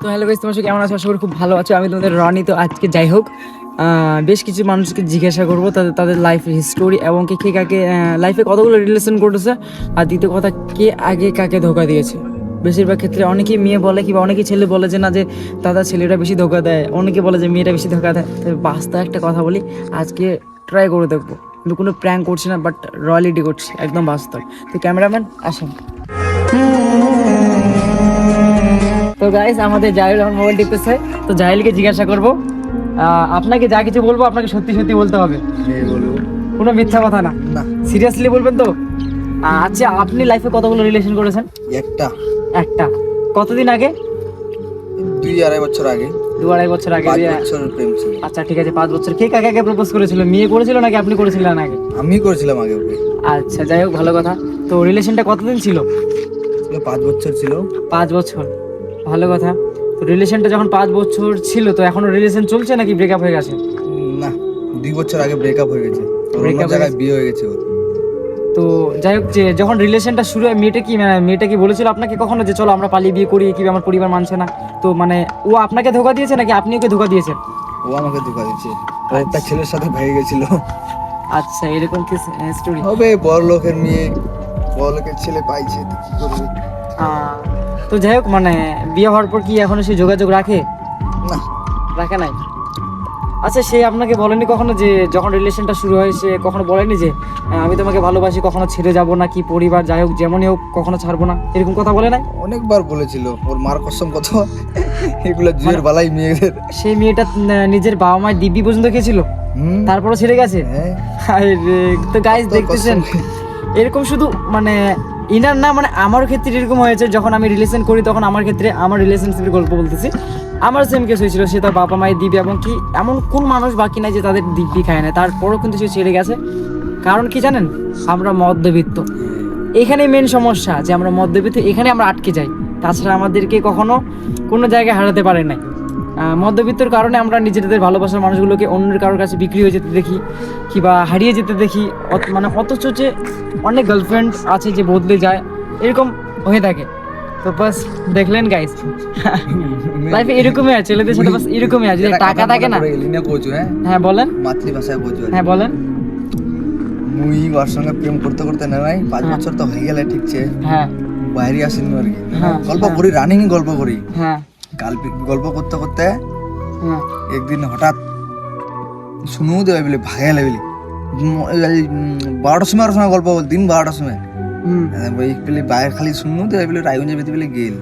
তো hello guys, তোমরা সবাই কেমন আছো? আশা করি খুব ভালো আছো। আমি তোমাদের রনি। তো আজকে যাই হোক বেশ কিছু মানুষকে জিজ্ঞাসা করবো তাদের লাইফ হিস্টোরি এবং কে কাকে লাইফে কতগুলো রিলেশন করেছে, আর দ্বিতীয় কথা কে আগে কাকে ধোকা দিয়েছে। বেশিরভাগ ক্ষেত্রে অনেকেই মেয়ে বলে কিংবা অনেকেই ছেলে বলে যে না, যে দাদা ছেলেটা বেশি ধোকা দেয়, অনেকে বলে যে মেয়েটা বেশি ধোকা দেয়। তবে বাস্তব একটা কথা বলি, আজকে ট্রাই করে দেখবো, কিন্তু কোনো প্র্যাঙ্ক করছি না, বাট রয়্যালিটি করছি, একদম বাস্তব। তো ক্যামেরাম্যান আসেন। তো গাইস, আমাদের জাহিল এখন মোবাইল টিপতেছে। তো জাহিলকে জিজ্ঞাসা করবো, আপনাকে যা কিছু বলবো আপনাকে সত্যি সত্যি বলতে হবে, কোনো মিথ্যা কথা না। সিরিয়াসলি বলবেন তো? আচ্ছা, আপনি লাইফে কতগুলো রিলেশন করেছেন? একটা। কতদিন আগে? 2-2.5 বছর আগে। 2-2.5 বছর আগে। 5 বছর প্রেম ছিল। আচ্ছা ঠিক আছে, 5 বছর। কে কাকে আগে প্রপোজ করেছিল? মেয়ে করেছিল নাকি আপনি করেছিলেন আগে? আমি করেছিলাম আগে ওকে। আচ্ছা যাই হোক, ভালো কথা। তো রিলেশনটা কতদিন ছিল? 5 বছর ছিল। 5 বছর, ভালো কথা। তো রিলেশনটা যখন 5 বছর ছিল, তো এখনো রিলেশন চলছে নাকি ব্রেকআপ হয়ে গেছে? না, 2 বছর আগে ব্রেকআপ হয়ে গেছে। অন্য জায়গায় বিয়ে হয়ে গেছে ওর। তো যাই হোক, যে যখন রিলেশনটা শুরু হয়, মেয়েটা কি বলেছিল আপনাকে কখনো যে চলো আমরা পালিয়ে বিয়ে করি, কি আমার পরিবার মানছে না? তো মানে ও আপনাকে ধোকা দিয়েছে নাকি আপনি ওকে ধোকা দিয়েছেন? ও আমাকে ধোকা দিয়েছে। ও একটা ছেলের সাথে ভেগে গেছিল। আচ্ছা, এরকম কি স্টোরি? হবে, বড় লোকের মেয়ে বড় লোকের ছেলে পাইছে, তো কি করবে। তো যাই হোক, মানে বিয়ে হওয়ার পর কি এখনো সে যোগাযোগ রাখে? না, রাখে নাই। আচ্ছা, সে আপনাকে বলেনি কখনো যে যখন রিলেশনটা শুরু হয়, সে কখনো বলেনি যে আমি তোমাকে ভালোবাসি, কখনো ছেড়ে যাব না, কি পরিবার যাই হোক যেমনই হোক কখনো ছাড়বো না, এরকম কথা বলে নাই? অনেকবার বলেছিল। ওর মার কসম কত এগুলা জুয়ের বালাই মেয়েদের। সেই মেয়েটা নিজের বাবা মায়ের দিব্যি পর্যন্ত খেয়েছিল, তারপরে ছেড়ে গেছে। তো গাইস দেখতেছেন, এরকম শুধু মানে ইনার না, মানে আমার ক্ষেত্রে এরকম হয়েছে। যখন আমি রিলেশন করি তখন আমার ক্ষেত্রে, আমার রিলেশনশিপের গল্প বলতেছি, আমার সেম কেস হয়েছিল। সে তার বাবা মায়ের দিব্যি, এবং কি এমন কোন মানুষ বাকি নাই যে তাদের দিব্যি খায় না, তারপরও কিন্তু সে ছেড়ে গেছে। কারণ কি জানেন? আমরা মধ্যবিত্ত। এখানে মেন সমস্যা যে আমরা মধ্যবিত্ত, এখানে আমরা আটকে যাই। তাছাড়া আমাদেরকে কখনো কোনো জায়গায় হারাতে পারে নাই। মধ্যবিত্তর কারণে আমরা নিজেদের ভালোবাসার মানুষগুলোকে অন্যের কারোর কাছে বিক্রি হয়ে যেতে দেখি, কিংবা হারিয়ে যেতে দেখি। মানে অথচ যে অনেক গার্লফ্রেন্ড আছে যে বদলে যায়, এরকম হয়ে থাকে। তো বাস দেখলেন গাইস, লাইফে এরকমই আছে, ছেলেদের সাথে বাস এরকমই আছে, যদি টাকা থাকে না। হ্যাঁ বলেন, মাতৃভাষায় বোঝো। হ্যাঁ বলেন। মুই ওর সঙ্গে প্রেম করতে করতে না নাই 5 বছর তো হয়ে গেলে, ঠিকছে। হ্যাঁ, বাইরে আসেনি আর কি। হ্যাঁ, গল্প করি, রানিং গল্প করি। হ্যাঁ, গল্প করতে করতে হ্যাঁ, একদিন হঠাৎ শুনু দেবে বলে ভাগে গেলে বলি 12টার সময় গল্প বল, দিন 12টার সময় বলে বাইরে খালি শুনু দেবে বলে রায়গঞ্জে বেতে বলে গেল।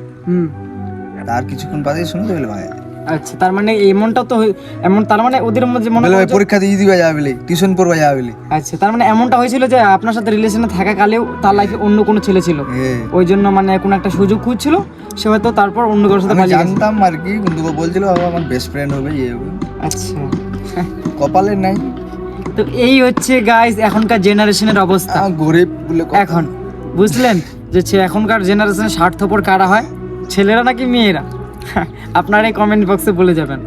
তার কিছুক্ষণ বাদে শুনু দেবে বলে ভাগে। আচ্ছা, তার মানে এমনটা তো এমন, তার মানে ওদের মধ্যে মনে হয় পরীক্ষা দিয়ে দিবা যাবে বলে, টিউশন পড়বা যাবে বলে। আচ্ছা, তার মানে এমনটা হয়েছিল যে আপনার সাথে রিলেশনে থাকাকালেও তার লাইফে অন্য কোনো ছেলে ছিল, ওই জন্য মানে কোনো একটা সুযোগ খুঁজছিল সে, হয়তো তারপর অন্য কারোর সাথে পালিয়ে গেছে। জানতাম আর কি, কিন্তু ও বলছিল আমার বেস্ট ফ্রেন্ড হবে, ইয়ে হবে। আচ্ছা, কপালে নাই। তো এই হচ্ছে গাইস এখনকার জেনারেশনের অবস্থা। গরিব বলে এখন বুঝলেন যে এখনকার জেনারেশনে স্বার্থপর কারা হয়, ছেলেরা নাকি মেয়েরা? আপনারা এই কমেন্ট বক্সে বলে যাবেন।